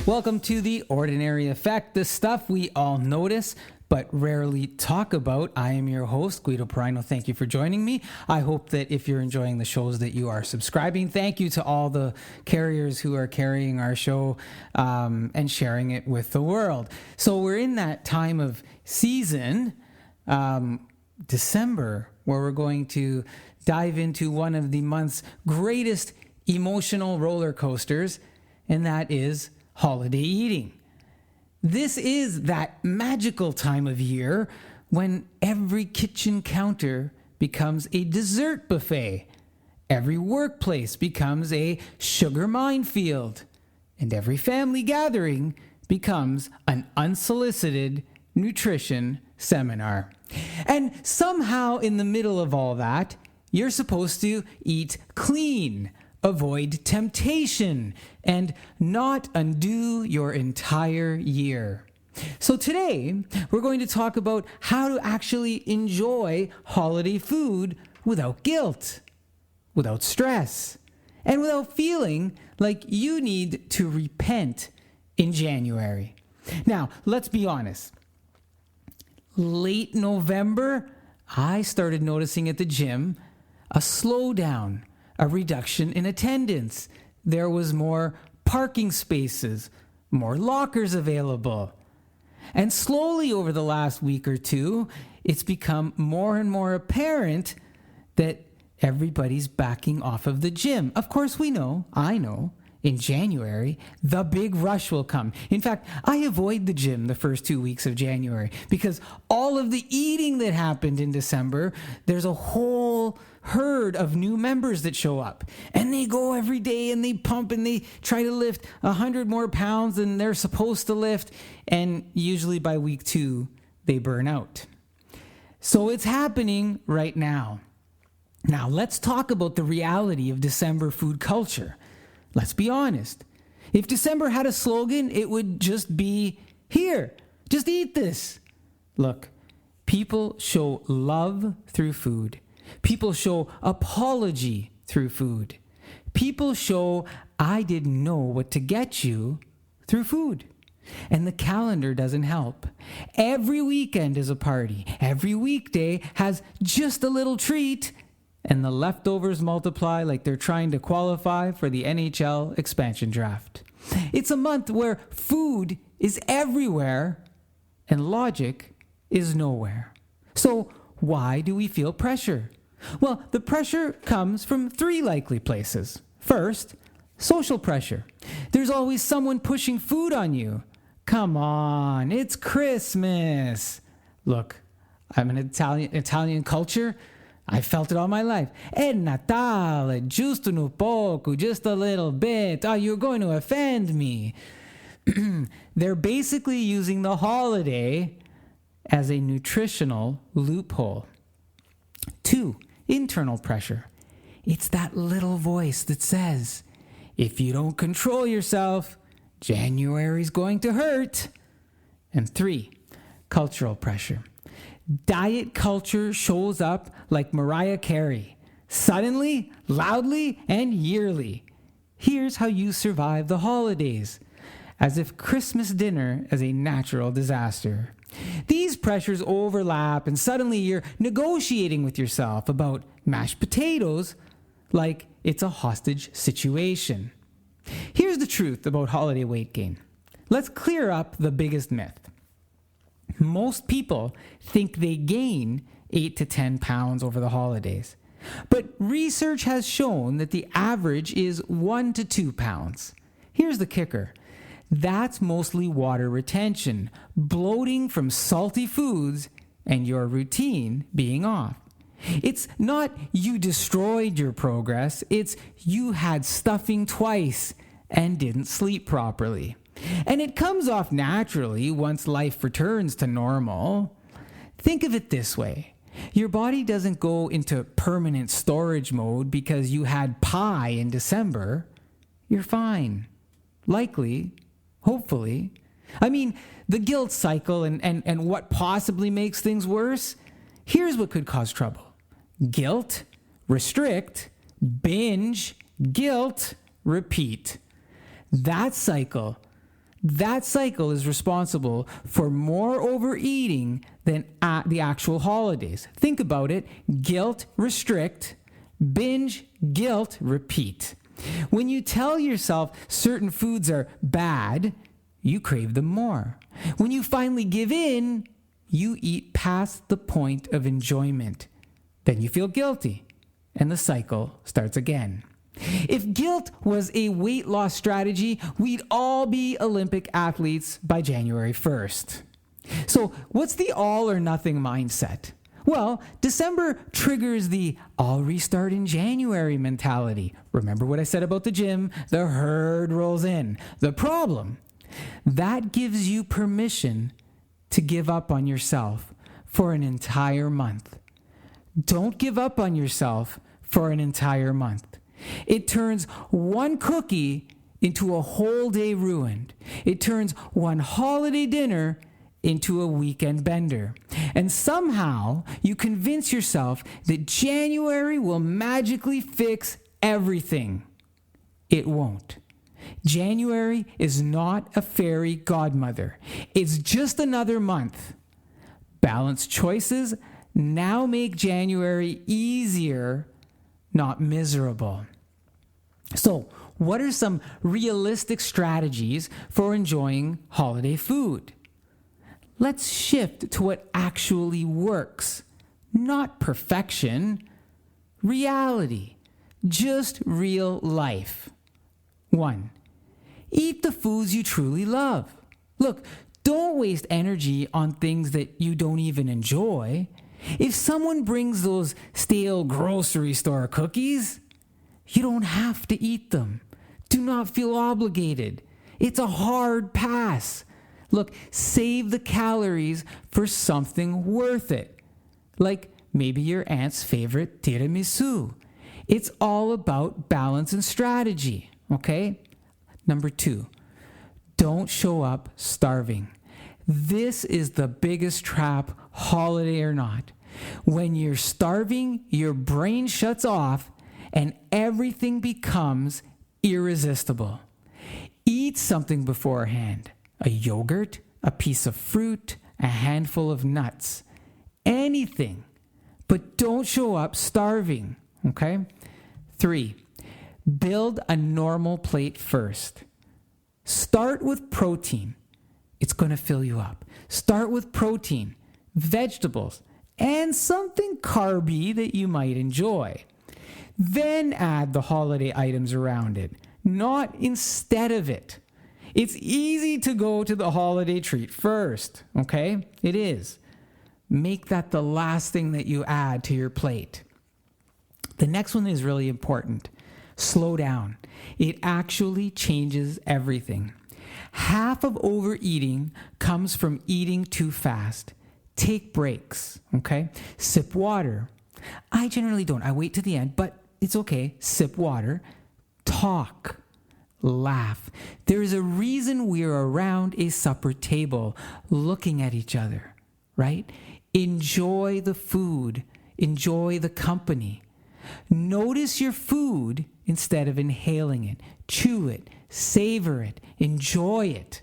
Welcome to The Ordinary Effect, the stuff we all notice but rarely talk about. I am your host, Guido Perino. Thank you for joining me. I hope that if you're enjoying the shows that you are subscribing. Thank you to all the carriers who are carrying our show and sharing it with the world. So we're in that time of season, December, where we're going to dive into one of the month's greatest emotional roller coasters, and that is holiday eating. This is that magical time of year when every kitchen counter becomes a dessert buffet, every workplace becomes a sugar minefield, and every family gathering becomes an unsolicited nutrition seminar. And somehow in the middle of all that, you're supposed to eat clean, avoid temptation, and not undo your entire year. So today, we're going to talk about how to actually enjoy holiday food without guilt, without stress, and without feeling like you need to repent in January. Now, let's be honest. Late November, I started noticing at the gym a slowdown, a reduction in attendance. There was more parking spaces, more lockers available. And slowly over the last week or two, it's become more and more apparent that everybody's backing off of the gym. Of course, I know, in January, the big rush will come. In fact, I avoid the gym the first 2 weeks of January because all of the eating that happened in December, there's a whole herd of new members that show up, and they go every day and they pump and they try to lift 100 more pounds than they're supposed to lift, and usually by week 2 they burn out. So it's happening right now. Now let's talk about the reality of December food culture. Let's be honest. If December had a slogan, it would just be, here, just eat this. Look, people show love through food. People show apology through food. People show I didn't know what to get you through food. And the calendar doesn't help. Every weekend is a party. Every weekday has just a little treat, and the leftovers multiply like they're trying to qualify for the NHL expansion draft. It's a month where food is everywhere and logic is nowhere. So why do we feel pressure? Well, the pressure comes from 3 likely places. First, social pressure. There's always someone pushing food on you. Come on, it's Christmas. Look, I'm an Italian culture. I felt it all my life. È Natale, giusto un poco, just a little bit. Oh, you're going to offend me. They're basically using the holiday as a nutritional loophole. 2, internal pressure. It's that little voice that says, if you don't control yourself, January's going to hurt. And 3, cultural pressure. Diet culture shows up like Mariah Carey, suddenly, loudly, and yearly. Here's how you survive the holidays, as if Christmas dinner is a natural disaster. These pressures overlap, and suddenly you're negotiating with yourself about mashed potatoes like it's a hostage situation. Here's the truth about holiday weight gain. Let's clear up the biggest myth. Most people think they gain 8 to 10 pounds over the holidays. But research has shown that the average is 1 to 2 pounds. Here's the kicker. That's mostly water retention, bloating from salty foods, and your routine being off. It's not you destroyed your progress, it's you had stuffing twice and didn't sleep properly. And it comes off naturally once life returns to normal. Think of it this way. Your body doesn't go into permanent storage mode because you had pie in December. You're fine. Likely. Hopefully. I mean, the guilt cycle and what possibly makes things worse. Here's what could cause trouble. Guilt, restrict, binge, guilt, repeat. That cycle That cycle is responsible for more overeating than at the actual holidays. Think about it. Guilt, restrict. Binge, guilt, repeat. When you tell yourself certain foods are bad, you crave them more. When you finally give in, you eat past the point of enjoyment. Then you feel guilty, and the cycle starts again. If guilt was a weight loss strategy, we'd all be Olympic athletes by January 1st. So what's the all or nothing mindset? Well, December triggers the I'll restart in January mentality. Remember what I said about the gym? The herd rolls in. The problem, that gives you permission to give up on yourself for an entire month. Don't give up on yourself for an entire month. It turns one cookie into a whole day ruined. It turns one holiday dinner into a weekend bender. And somehow you convince yourself that January will magically fix everything. It won't. January is not a fairy godmother. It's just another month. Balanced choices now make January easier, not miserable. So, what are some realistic strategies for enjoying holiday food? Let's shift to what actually works. Not perfection, reality, just real life. 1. Eat the foods you truly love. Look, don't waste energy on things that you don't even enjoy. If someone brings those stale grocery store cookies, you don't have to eat them. Do not feel obligated. It's a hard pass. Look, save the calories for something worth it. Like maybe your aunt's favorite tiramisu. It's all about balance and strategy, okay? Number 2, don't show up starving. This is the biggest trap, holiday or not. When you're starving, your brain shuts off and everything becomes irresistible. Eat something beforehand. A yogurt, a piece of fruit, a handful of nuts. Anything. But don't show up starving, okay? 3, build a normal plate first. Start with protein. It's going to fill you up. Start with protein, vegetables, and something carby that you might enjoy. Then add the holiday items around it, not instead of it. It's easy to go to the holiday treat first, okay? It is. Make that the last thing that you add to your plate. The next one is really important. Slow down. It actually changes everything. Half of overeating comes from eating too fast. Take breaks, okay? Sip water. I generally don't. I wait to the end, but it's okay. Sip water. Talk. Laugh. There is a reason we're around a supper table looking at each other, right? Enjoy the food. Enjoy the company. Notice your food instead of inhaling it. Chew it. Savor it. Enjoy it.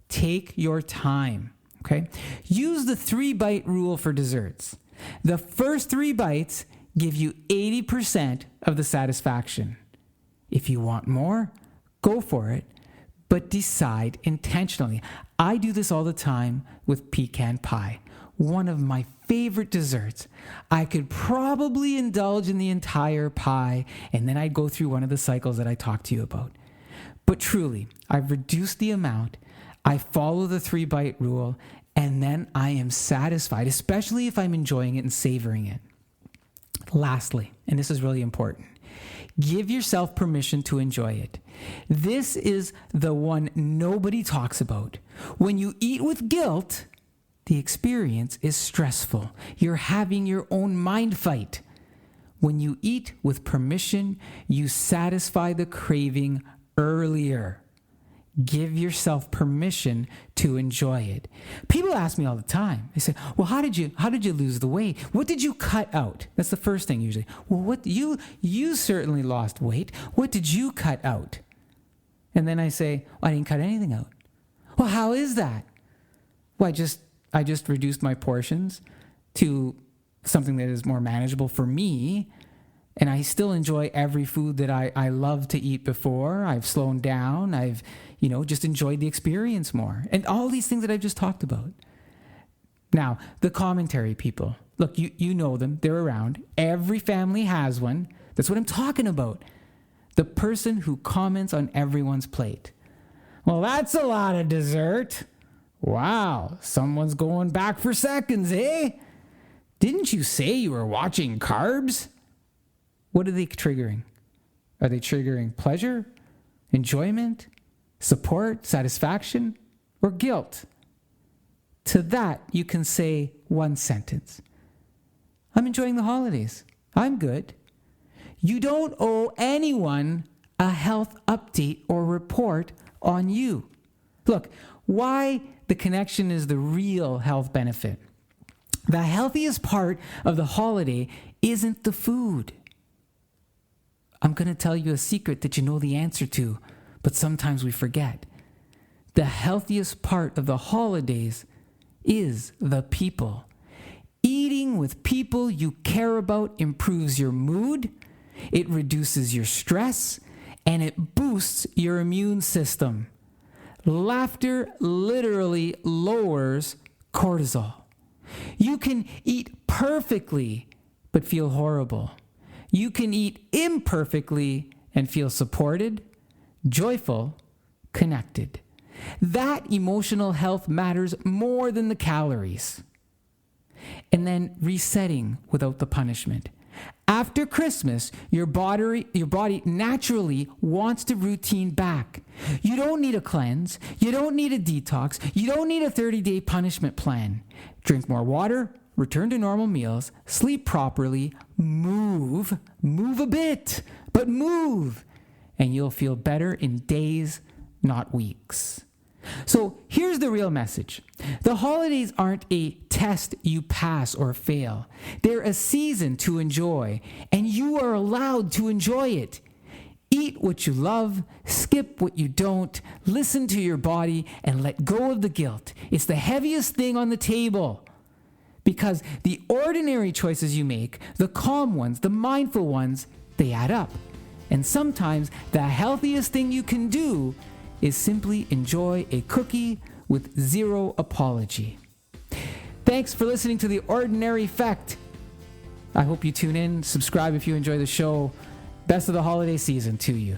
Take your time, okay? Use the 3-bite rule for desserts. The first 3 bites give you 80% of the satisfaction. If you want more, go for it, but decide intentionally. I do this all the time with pecan pie, one of my favorite desserts. I could probably indulge in the entire pie, and then I'd go through one of the cycles that I talked to you about. But truly, I've reduced the amount, I follow the 3-bite rule, and then I am satisfied, especially if I'm enjoying it and savoring it. Lastly, and this is really important, give yourself permission to enjoy it. This is the one nobody talks about. When you eat with guilt, the experience is stressful. You're having your own mind fight. When you eat with permission, you satisfy the craving earlier. Give yourself permission to enjoy it. People ask me all the time. They say, "Well, how did you lose the weight? What did you cut out?" That's the first thing usually. "Well, what you certainly lost weight. What did you cut out?" And then I say, "I didn't cut anything out." Well, how is that? Well, I just reduced my portions to something that is more manageable for me. And I still enjoy every food that I loved to eat before. I've slowed down. I've, just enjoyed the experience more. And all these things that I've just talked about. Now, the commentary people. Look, you know them. They're around. Every family has one. That's what I'm talking about. The person who comments on everyone's plate. Well, that's a lot of dessert. Wow, someone's going back for seconds, eh? Didn't you say you were watching carbs? What are they triggering? Are they triggering pleasure, enjoyment, support, satisfaction, or guilt? To that, you can say one sentence. I'm enjoying the holidays. I'm good. You don't owe anyone a health update or report on you. Look, why the connection is the real health benefit. The healthiest part of the holiday isn't the food. I'm going to tell you a secret that you know the answer to, but sometimes we forget. The healthiest part of the holidays is the people. Eating with people you care about improves your mood, it reduces your stress, and it boosts your immune system. Laughter literally lowers cortisol. You can eat perfectly but feel horrible. You can eat imperfectly and feel supported, joyful, connected. That emotional health matters more than the calories. And then resetting without the punishment. After Christmas, your body naturally wants to routine back. You don't need a cleanse. You don't need a detox. You don't need a 30-day punishment plan. Drink more water, return to normal meals, sleep properly, move a bit, but move, and you'll feel better in days, not weeks. So here's the real message. The holidays aren't a test you pass or fail. They're a season to enjoy, and you are allowed to enjoy it. Eat what you love, skip what you don't, listen to your body, and let go of the guilt. It's the heaviest thing on the table. Because the ordinary choices you make, the calm ones, the mindful ones, they add up. And sometimes the healthiest thing you can do is simply enjoy a cookie with zero apology. Thanks for listening to The Ordinary Effect. I hope you tune in, subscribe if you enjoy the show. Best of the holiday season to you.